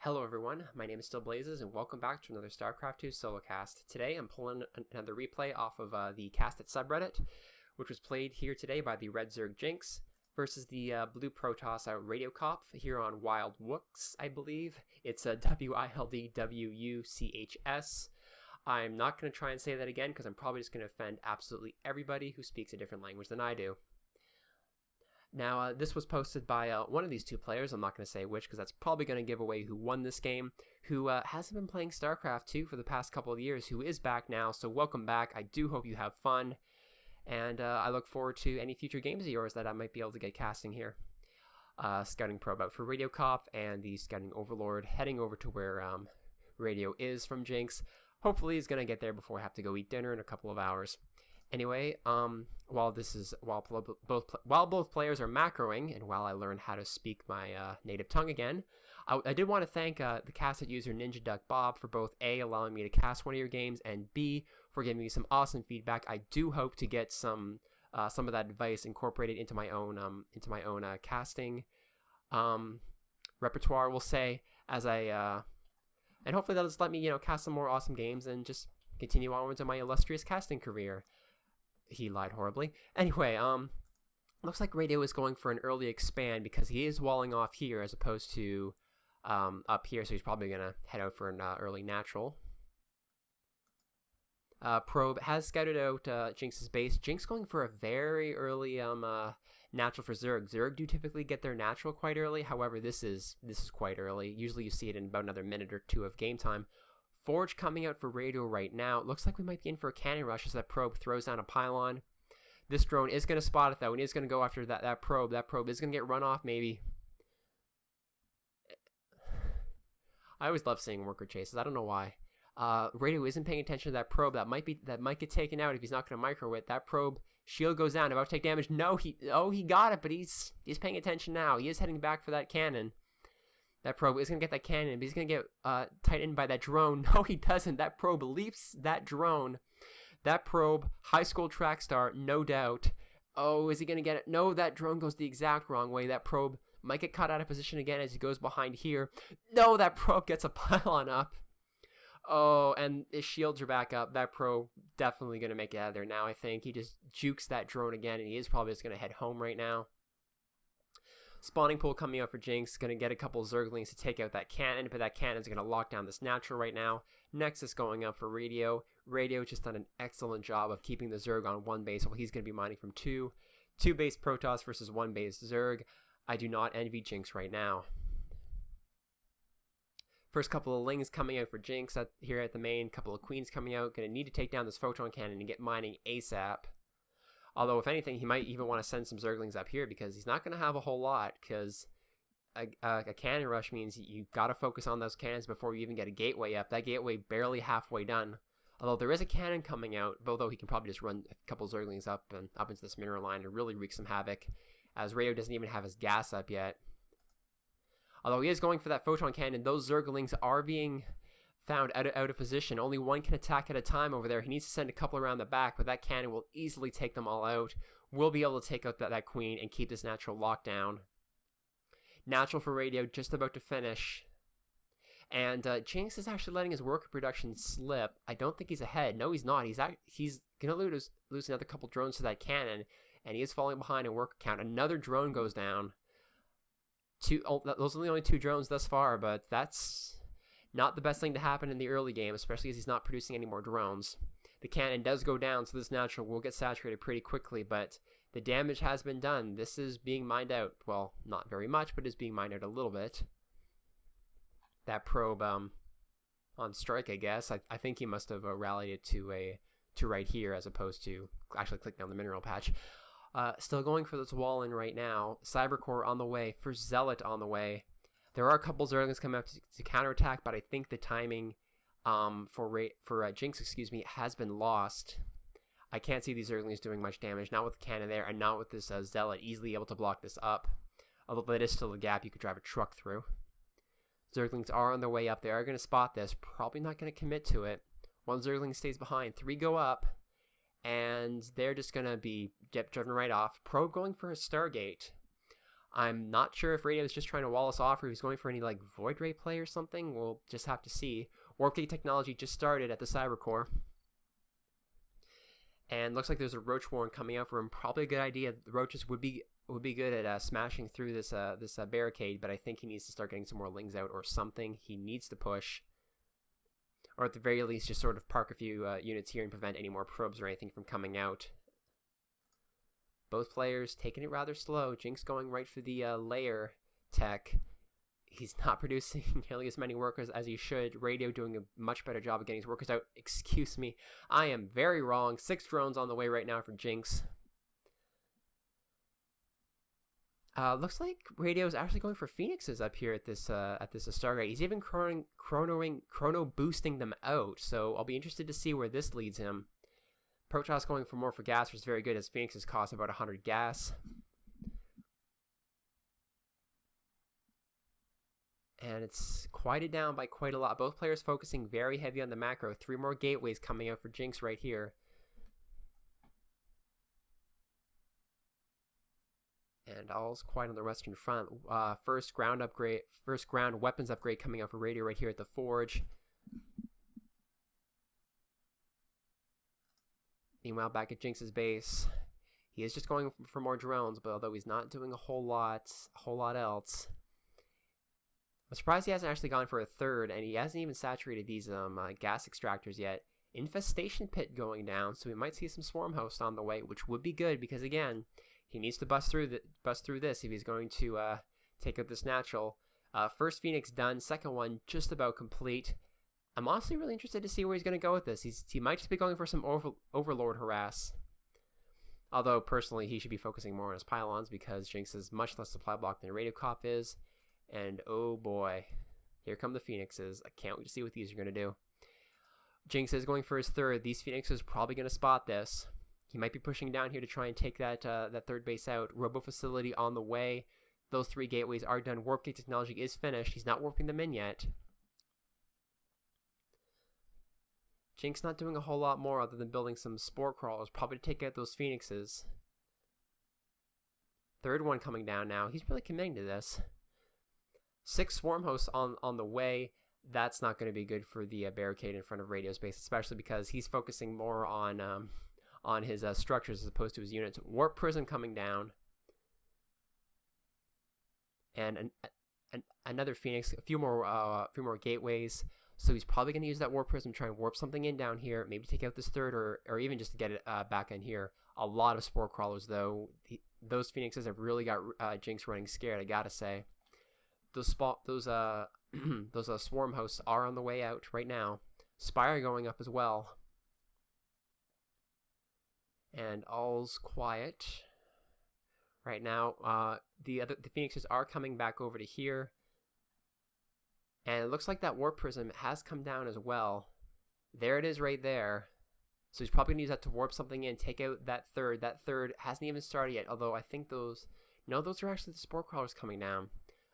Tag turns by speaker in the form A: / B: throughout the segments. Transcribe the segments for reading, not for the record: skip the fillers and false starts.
A: Hello everyone, my name is Still Blazes and welcome back to another StarCraft 2 solo cast. Today I'm pulling another replay off of the cast at subreddit, which was played here today by the Red Zerg Jynx versus the Blue Protoss Radiokopf here on Wild Wooks, I believe. It's a WILDWUCHS. I'm not going to try and say that again because I'm probably just going to offend absolutely everybody who speaks a different language than I do. Now, this was posted by one of these two players. I'm not going to say which because that's probably going to give away who won this game, who hasn't been playing StarCraft 2 for the past couple of years, who is back now. So welcome back. I do hope you have fun, and I look forward to any future games of yours that I might be able to get casting here. Scouting probe out for Radiokopf and the Scouting Overlord heading over to where Radio is from Jynx. Hopefully he's going to get there before I have to go eat dinner in a couple of hours. Anyway, while both players are macroing, and while I learn how to speak my native tongue again, I did want to thank the casted user Ninja Duck Bob for both A, allowing me to cast one of your games, and B, for giving me some awesome feedback. I do hope to get some of that advice incorporated into my own casting repertoire, we'll say, as and hopefully that'll just let me cast some more awesome games and just continue on into my illustrious casting career. He lied horribly. Anyway, looks like Radio is going for an early expand because he is walling off here as opposed to up here, so he's probably going to head out for an early natural. Probe has scouted out Jynx's base. Jynx going for a very early natural for Zerg. Zerg do typically get their natural quite early. However, this is quite early. Usually you see it in about another minute or two of game time. Forge coming out for Radio right now. It looks like we might be in for a cannon rush as that probe throws down a pylon. This drone is going to spot it though, and is going to go after that probe. That probe is going to get run off maybe. I always love seeing worker chases. I don't know why. Radio isn't paying attention to that probe. That might get taken out if he's not going to micro it. That probe shield goes down, about to take damage. No, he got it, but he's paying attention now. He is heading back for that cannon. That probe is going to get that cannon, but he's going to get tightened by that drone. No, he doesn't. That probe leaps that drone. That probe, high school track star, no doubt. Oh, is he going to get it? No, that drone goes the exact wrong way. That probe might get caught out of position again as he goes behind here. No, that probe gets a pylon up. Oh, and his shields are back up. That probe definitely going to make it out of there now, I think. He just jukes that drone again, and he is probably just going to head home right now. Spawning pool coming out for Jynx, going to get a couple Zerglings to take out that cannon, but that cannon's going to lock down this natural right now. Nexus going up for Radio. Radio just done an excellent job of keeping the Zerg on one base while he's going to be mining from two. Two base Protoss versus one base Zerg. I do not envy Jynx right now. First couple of Lings coming out for Jynx here at the main. Couple of Queens coming out. Going to need to take down this Photon Cannon and get mining ASAP. Although, if anything, he might even want to send some Zerglings up here because he's not going to have a whole lot because a cannon rush means you got to focus on those cannons before you even get a gateway up. That gateway barely halfway done. Although there is a cannon coming out, although he can probably just run a couple Zerglings up into this mineral line and really wreak some havoc, as Radio doesn't even have his gas up yet. Although he is going for that Photon Cannon, those Zerglings are being found out of position. Only one can attack at a time over there. He needs to send a couple around the back, but that cannon will easily take them all out. We'll be able to take out that queen and keep this natural lockdown. Natural for Radio, just about to finish. And Jynx is actually letting his worker production slip. I don't think he's ahead. No, he's not. He's going to lose another couple drones to that cannon, and he is falling behind in worker count. Another drone goes down. Those are the only two drones thus far, but that's not the best thing to happen in the early game, especially as he's not producing any more drones. The cannon does go down, so this natural will get saturated pretty quickly, but the damage has been done. This is being mined out. Well, not very much, but is being mined out a little bit. That probe on strike, I guess. I think he must have rallied it to right here as opposed to actually clicking on the mineral patch. Still going for this wall in right now. Cybercore on the way. First Zealot on the way. There are a couple Zerglings coming up to counterattack, but I think the timing for Jynx, has been lost. I can't see these Zerglings doing much damage, not with the cannon there, and not with this Zealot easily able to block this up. Although that is still a gap you could drive a truck through. Zerglings are on their way up. They are going to spot this. Probably not going to commit to it. One Zergling stays behind. Three go up, and they're just going to be driven right off. Probe going for a Stargate. I'm not sure if Radio is just trying to wall us off or if he's going for any like Void Ray play or something. We'll just have to see. Warp Gate technology just started at the Cyber Core. And looks like there's a Roach Warren coming out for him. Probably a good idea. The Roaches would be good at smashing through this barricade, but I think he needs to start getting some more Lings out or something. He needs to push, or at the very least, just sort of park a few units here and prevent any more probes or anything from coming out. Both players taking it rather slow. Jynx going right for the layer tech. He's not producing nearly as many workers as he should. Radio doing a much better job of getting his workers out. Excuse me. I am very wrong. 6 drones on the way right now for Jynx. Looks like Radio is actually going for Phoenixes up here at this Stargate. He's even chrono boosting them out. So I'll be interested to see where this leads him. Protoss going for more for gas, which is very good as Phoenixes cost about 100 gas. And it's quieted down by quite a lot. Both players focusing very heavy on the macro. 3 more gateways coming out for Jynx right here. And all's quiet on the Western Front. First ground weapons upgrade coming out for Radio right here at the Forge. Meanwhile, back at Jynx's base, he is just going for more drones, but although he's not doing a whole lot else. I'm surprised he hasn't actually gone for a third, and he hasn't even saturated these gas extractors yet. Infestation pit going down, so we might see some swarm hosts on the way, which would be good because again, he needs to bust through this if he's going to take out this natural. First Phoenix done, second one just about complete. I'm honestly really interested to see where he's going to go with this. He might just be going for some overlord harass. Although personally, he should be focusing more on his pylons because Jynx is much less supply block than Radiokopf is. And oh boy, here come the Phoenixes. I can't wait to see what these are going to do. Jynx is going for his third. These Phoenixes are probably going to spot this. He might be pushing down here to try and take that third base out. Robo facility on the way. Those 3 gateways are done. Warp gate technology is finished. He's not warping them in yet. Jynx not doing a whole lot more other than building some spore crawlers, probably to take out those Phoenixes. Third one coming down now. He's really committing to this. 6 swarm hosts on the way. That's not going to be good for the barricade in front of Radio's base, especially because he's focusing more on his structures as opposed to his units. Warp prism coming down. And another Phoenix, a few more gateways. So he's probably going to use that warp prism, try and warp something in down here, maybe take out this third, or even just to get it back in here. A lot of spore crawlers, though. Those Phoenixes have really got Jynx running scared, I gotta say. Those swarm hosts are on the way out right now. Spire going up as well. And all's quiet right now. The Phoenixes are coming back over to here. And it looks like that warp prism has come down as well. There it is right there. So he's probably going to use that to warp something in, take out that third. That third hasn't even started yet, although I think those are actually the spore crawlers coming down.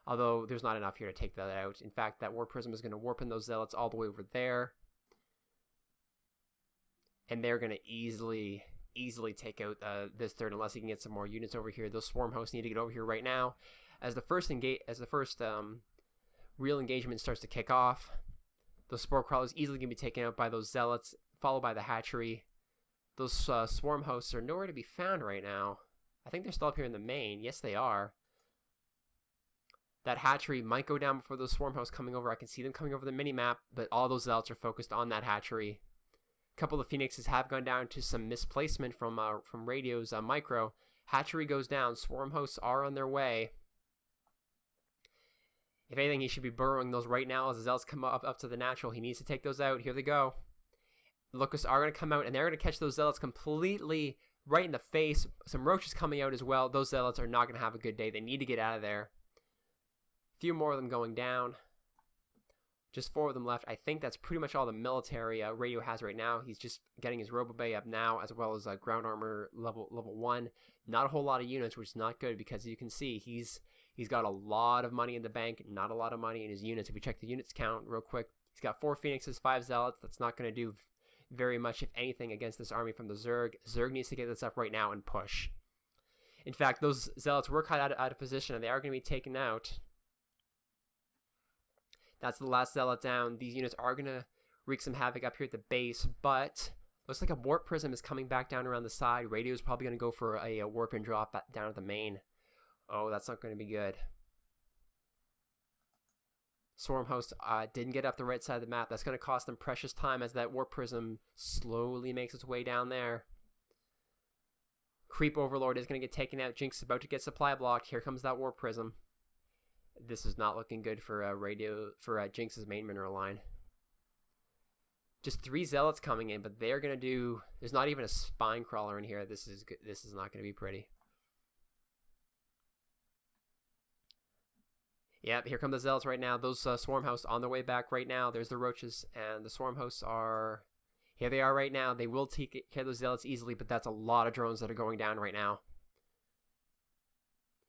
A: Although there's not enough here to take that out. In fact, that warp prism is going to warp in those zealots all the way over there. And they're going to easily take out this third unless he can get some more units over here. Those swarm hosts need to get over here right now. As the first real engagement starts to kick off, those spore crawlers easily going to be taken out by those zealots, followed by the hatchery. Those swarm hosts are nowhere to be found right now. I think they're still up here in the main. Yes, they are. That hatchery might go down before those swarm hosts coming over. I can see them coming over the mini-map, but all those zealots are focused on that hatchery. A couple of Phoenixes have gone down to some misplacement from Radio's micro. Hatchery goes down. Swarm hosts are on their way. If anything, he should be burrowing those right now as the zealots come up to the natural. He needs to take those out. Here they go. Locusts are going to come out, and they're going to catch those zealots completely right in the face. Some roaches coming out as well. Those zealots are not going to have a good day. They need to get out of there. A few more of them going down. Just 4 of them left. I think that's pretty much all the military Radio has right now. He's just getting his Robo Bay up now, as well as ground armor level 1. Not a whole lot of units, which is not good because as you can see, he's got a lot of money in the bank, not a lot of money in his units. If we check the units count real quick, he's got 4 Phoenixes, 5 Zealots. That's not going to do very much, if anything, against this army from the Zerg. Zerg needs to get this up right now and push. In fact, those Zealots were cut out of position, and they are going to be taken out. That's the last Zealot down. These units are going to wreak some havoc up here at the base, but looks like a Warp Prism is coming back down around the side. Radio is probably going to go for a warp and drop down at the main. Oh, that's not going to be good. Swarm Host didn't get up the right side of the map. That's going to cost them precious time as that Warp Prism slowly makes its way down there. Creep Overlord is going to get taken out. Jynx is about to get supply blocked. Here comes that Warp Prism. This is not looking good for Jynx's main mineral line. Just 3 Zealots coming in, but they're going to do... There's not even a Spine Crawler in here. This is not going to be pretty. Yep, here come the Zealots right now. Those Swarm Hosts on their way back right now. There's the Roaches, and the Swarm Hosts are... Here they are right now. They will take care of those Zealots easily, but that's a lot of drones that are going down right now.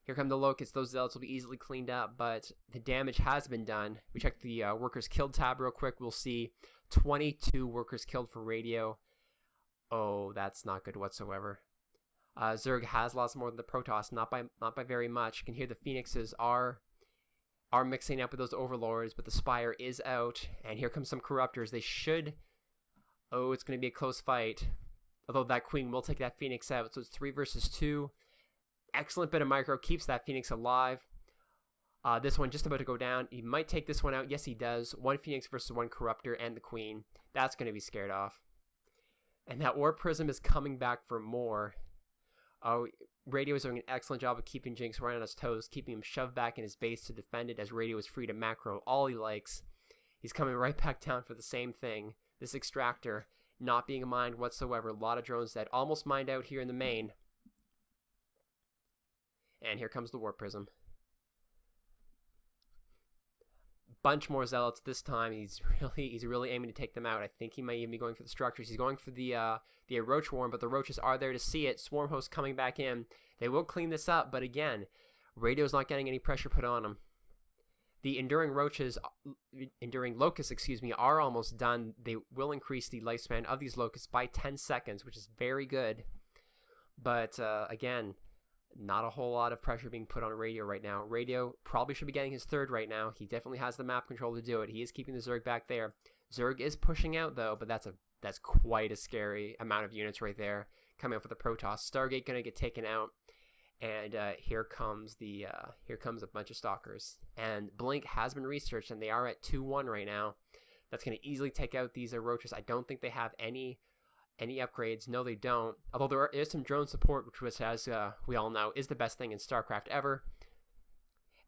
A: Here come the Locusts. Those Zealots will be easily cleaned up, but the damage has been done. We check the workers killed tab real quick. We'll see 22 workers killed for Radio. Oh, that's not good whatsoever. Zerg has lost more than the Protoss, not by very much. You can hear the Phoenixes are mixing up with those Overlords, but the Spire is out, and here comes some Corruptors. They should... Oh, it's going to be a close fight. Although that Queen will take that Phoenix out, so it's 3 versus 2. Excellent bit of micro, keeps that Phoenix alive. This one just about to go down. He might take this one out. Yes, he does. 1 Phoenix versus 1 Corruptor and the Queen. That's going to be scared off. And that Warp Prism is coming back for more. Oh, Radio is doing an excellent job of keeping Jynx right on his toes, keeping him shoved back in his base to defend it as Radio is free to macro all he likes. He's coming right back down for the same thing. This Extractor not being mined whatsoever. A lot of drones that almost mined out here in the main. And here comes the Warp Prism. Bunch more Zealots this time. He's really aiming to take them out. I think he might even be going for the structures. He's going for the Roach Swarm, but the Roaches are there to see it. Swarm Host coming back in. They will clean this up, but again, Radio's not getting any pressure put on him. The Enduring Locusts, are almost done. They will increase the lifespan of these Locusts by 10 seconds, which is very good. But again, not a whole lot of pressure being put on Radio right now. Radio probably should be getting his 3rd right now. He definitely has the map control to do it. He is keeping the Zerg back there. Zerg is pushing out though, but that's quite a scary amount of units right there coming up for the Protoss. Stargate gonna get taken out, and here comes a bunch of Stalkers. And Blink has been researched, and they are at 2-1 right now. That's gonna easily take out these Roaches. I don't think they have any upgrades. No, they don't. Although there is some drone support, which as we all know, is the best thing in StarCraft ever.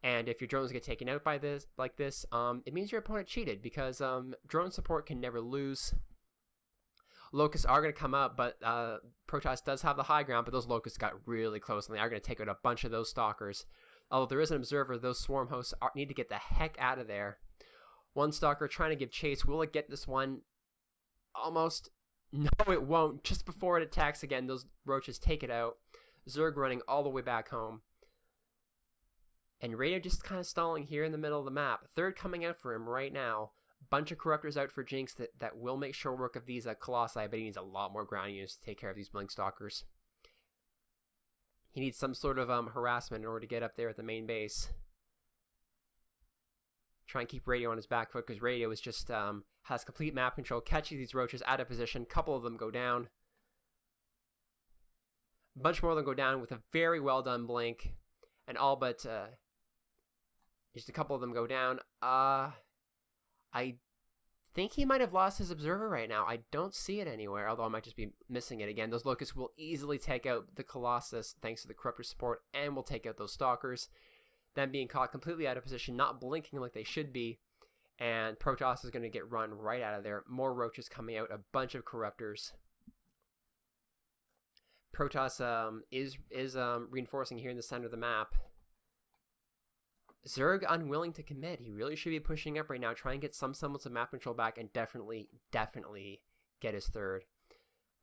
A: And if your drones get taken out by this, it means your opponent cheated, because drone support can never lose. Locusts are going to come up, but Protoss does have the high ground, but those Locusts got really close, and they are going to take out a bunch of those Stalkers. Although there is an observer, those Swarm Hosts need to get the heck out of there. One Stalker trying to give chase. Will it get this one? Almost. No, it won't. Just before it attacks again, those Roaches take it out. Zerg running all the way back home. And Radio just kind of stalling here in the middle of the map. 3rd coming out for him right now. Bunch of Corruptors out for Jynx that will make short work of these Colossi, but he needs a lot more ground units to take care of these Blink Stalkers. He needs some sort of harassment in order to get up there at the main base. Try and keep Radio on his back foot, because Radio is just has complete map control, catches these Roaches out of position. Couple of them go down. A bunch more of them go down with a very well done Blink, and all but just a couple of them go down. I think he might have lost his observer right now. I don't see it anywhere, although I might just be missing it again. Those Locusts will easily take out the Colossus thanks to the Corruptor support, and will take out those Stalkers. Them being caught completely out of position, not blinking like they should be, and Protoss is going to get run right out of there. More Roaches coming out, a bunch of Corruptors. Protoss is reinforcing here in the center of the map. Zerg unwilling to commit. He really should be pushing up right now, try and get some semblance of map control back, and definitely get his 3rd.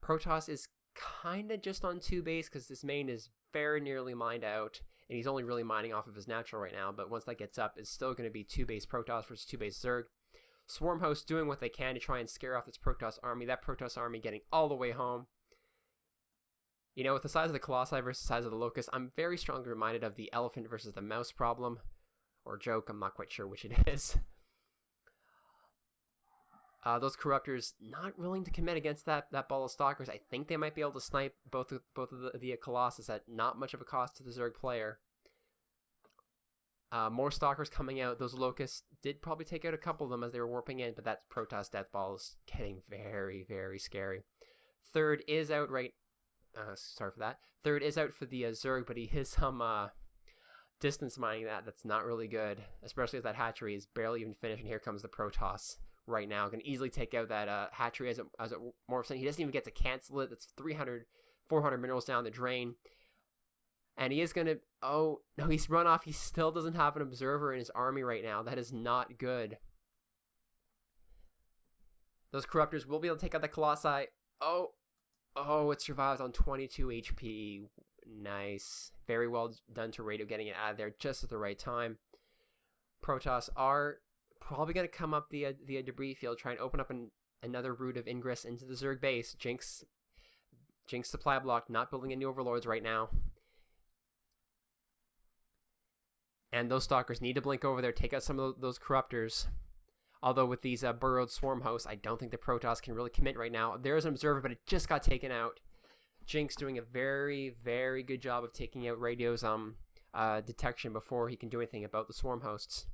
A: Protoss is kind of just on 2 base, because this main is very nearly mined out, and he's only really mining off of his natural right now, but once that gets up, it's still going to be 2 base Protoss versus 2 base Zerg. Swarm Host doing what they can to try and scare off this Protoss army. That Protoss army getting all the way home. You know, with the size of the Colossi versus the size of the Locust, I'm very strongly reminded of the elephant versus the mouse problem. Or joke, I'm not quite sure which it is. Those Corruptors not willing to commit against that ball of Stalkers. I think they might be able to snipe both of the Colossus at not much of a cost to the Zerg player. More Stalkers coming out. Those Locusts did probably take out a couple of them as they were warping in, but that Protoss Death Ball is getting very, very scary. Third is out sorry for that. Third is out for the Zerg, but he has some distance mining that's not really good, especially as that hatchery is barely even finished, and here comes the Protoss right now. Can easily take out that hatchery as it morphs in. He doesn't even get to cancel it. That's 400 minerals down the drain. And he is going to... Oh, no, he's run off. He still doesn't have an observer in his army right now. That is not good. Those Corruptors will be able to take out the Colossi. Oh, it survives on 22 HP. Nice. Very well done to Radio getting it out of there just at the right time. Protoss are probably going to come up the debris field, try and open up another route of ingress into the Zerg base. Jynx supply block, not building any overlords right now. And those Stalkers need to blink over there, take out some of those Corruptors. Although with these burrowed swarm hosts, I don't think the Protoss can really commit right now. There's an observer, but it just got taken out. Jynx doing a very, very good job of taking out Radio's detection before he can do anything about the swarm hosts.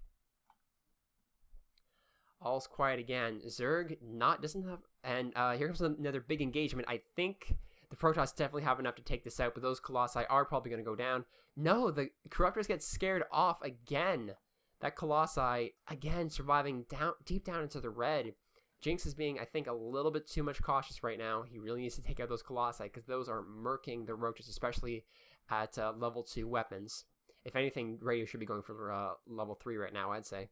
A: All's quiet again. Zerg doesn't have... And here comes another big engagement. I think the Protoss definitely have enough to take this out, but those Colossi are probably going to go down. No, the Corruptors get scared off again. That Colossi, again, surviving deep down into the red. Jynx is being, I think, a little bit too much cautious right now. He really needs to take out those Colossi because those are murking the roaches, especially at level 2 weapons. If anything, Radio should be going for level 3 right now, I'd say.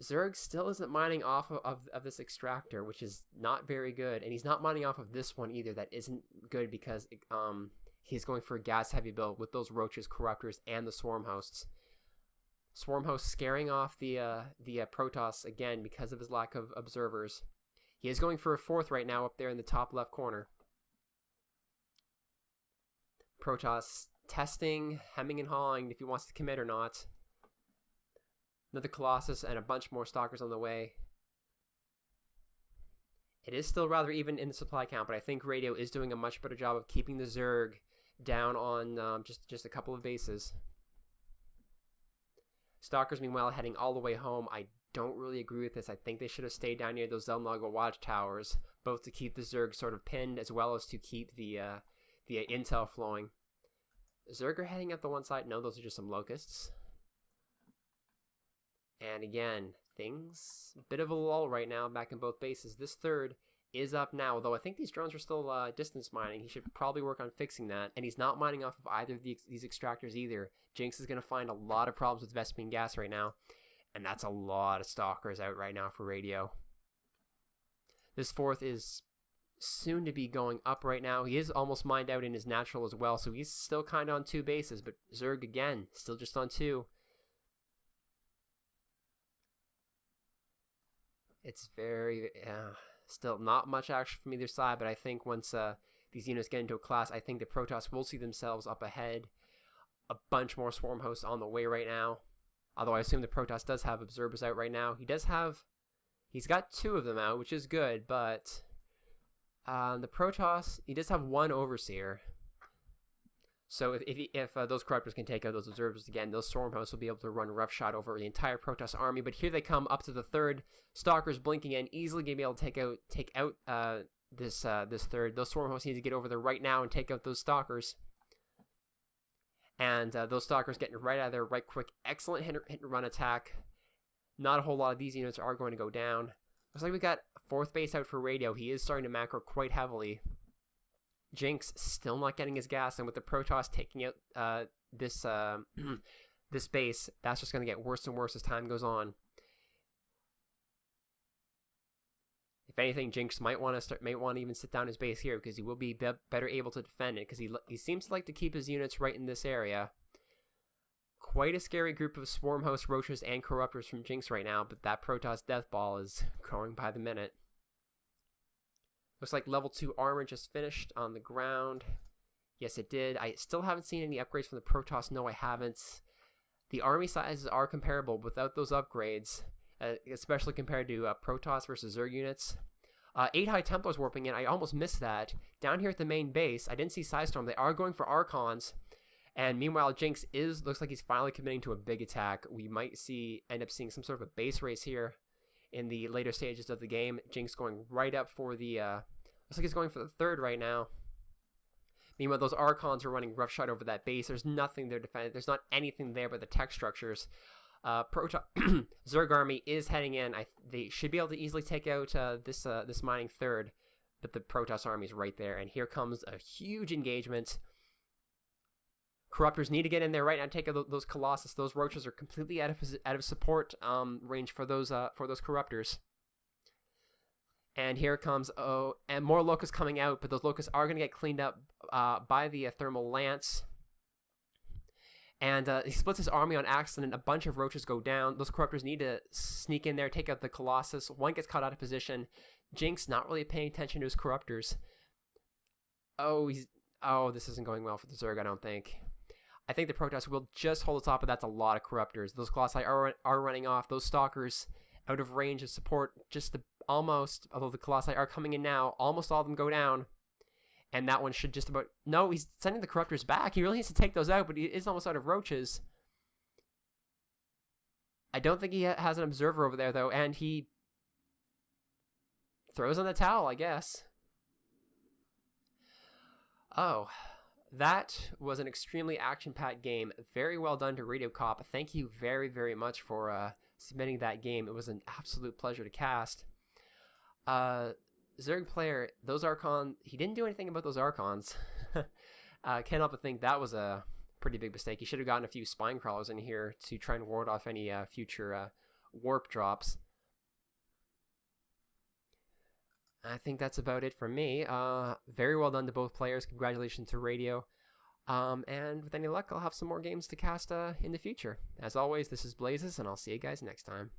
A: Zerg still isn't mining off of this extractor, which is not very good. And he's not mining off of this one either. That isn't good because he's going for a gas-heavy build with those roaches, Corruptors, and the swarm hosts. Swarm hosts scaring off the Protoss again because of his lack of observers. He is going for a fourth right now up there in the top left corner. Protoss testing, hemming and hawing if he wants to commit or not. Another Colossus and a bunch more Stalkers on the way. It is still rather even in the supply count, but I think Radio is doing a much better job of keeping the Zerg down on just a couple of bases. Stalkers, meanwhile, heading all the way home. I don't really agree with this. I think they should have stayed down near those Zelnaga watchtowers, both to keep the Zerg sort of pinned, as well as to keep the intel flowing. Zerg are heading up the one side. No, those are just some Locusts. And again, things, a bit of a lull right now back in both bases. This third is up now, although I think these drones are still distance mining. He should probably work on fixing that. And he's not mining off of either of these extractors either. Jynx is going to find a lot of problems with Vespene gas right now. And that's a lot of Stalkers out right now for Radio. This fourth is soon to be going up right now. He is almost mined out in his natural as well, so he's still kind of on 2 bases. But Zerg, again, still just on 2. It's very... still not much action from either side, but I think once these units get into a class, I think the Protoss will see themselves up ahead. A bunch more swarm hosts on the way right now. Although I assume the Protoss does have observers out right now. He's got 2 of them out, which is good, but the Protoss, he does have 1 overseer. So if those Corruptors can take out those observers again, those swarm hosts will be able to run roughshod over the entire Protoss army. But here they come up to the third. Stalkers blinking in, easily going to be able to take out this third. Those swarm hosts need to get over there right now and take out those Stalkers. And those Stalkers getting right out of there right quick. Excellent hit and run attack. Not a whole lot of these units are going to go down. Looks like we got 4th base out for Radio. He is starting to macro quite heavily. Jynx still not getting his gas, and with the Protoss taking out this base, that's just going to get worse and worse as time goes on. If anything, Jynx might want to even sit down his base here because he will be better able to defend it because he seems to like to keep his units right in this area. Quite a scary group of swarm hosts, roaches, and corruptors from Jynx right now, but that Protoss death ball is growing by the minute. Looks like level 2 armor just finished on the ground. Yes, it did. I still haven't seen any upgrades from the Protoss. No, I haven't. The army sizes are comparable without those upgrades, especially compared to Protoss versus Zerg units. 8 High Templars warping in. I almost missed that. Down here at the main base, I didn't see Psystorm. They are going for Archons. And meanwhile, Jynx looks like he's finally committing to a big attack. We might end up seeing some sort of a base race here in the later stages of the game. Jynx going right up for the, looks like he's going for the third right now. Meanwhile, those Archons are running roughshod over that base. There's nothing there defending. There's not anything there but the tech structures. Zerg army is heading in. They should be able to easily take out this mining third, but the Protoss army is right there. And here comes a huge engagement. Corruptors need to get in there right now and take out those Colossus. Those Roaches are completely out of support range for those Corruptors. And here comes, and more Locusts coming out, but those Locusts are going to get cleaned up by the Thermal Lance. And he splits his army on accident. A bunch of Roaches go down. Those Corruptors need to sneak in there, take out the Colossus. One gets caught out of position. Jynx not really paying attention to his Corruptors. This isn't going well for the Zerg, I don't think. I think the Protoss will just hold the top, but that's a lot of Corruptors. Those Colossi are running off. Those Stalkers out of range of support, almost, although the Colossi are coming in now, almost all of them go down. And that one should just about... No, he's sending the Corruptors back. He really needs to take those out, but he is almost out of Roaches. I don't think he has an Observer over there, though, and he throws in the towel, I guess. Oh, that was an extremely action-packed game. Very well done to Radiokopf. Thank you very, very much for submitting that game. It was an absolute pleasure to cast. Zerg player, those Archons, he didn't do anything about those Archons. Can't help but think that was a pretty big mistake. He should have gotten a few Spine Crawlers in here to try and ward off any future warp drops. I think that's about it for me. Very well done to both players. Congratulations to Radio. And with any luck, I'll have some more games to cast in the future. As always, this is Blazes, and I'll see you guys next time.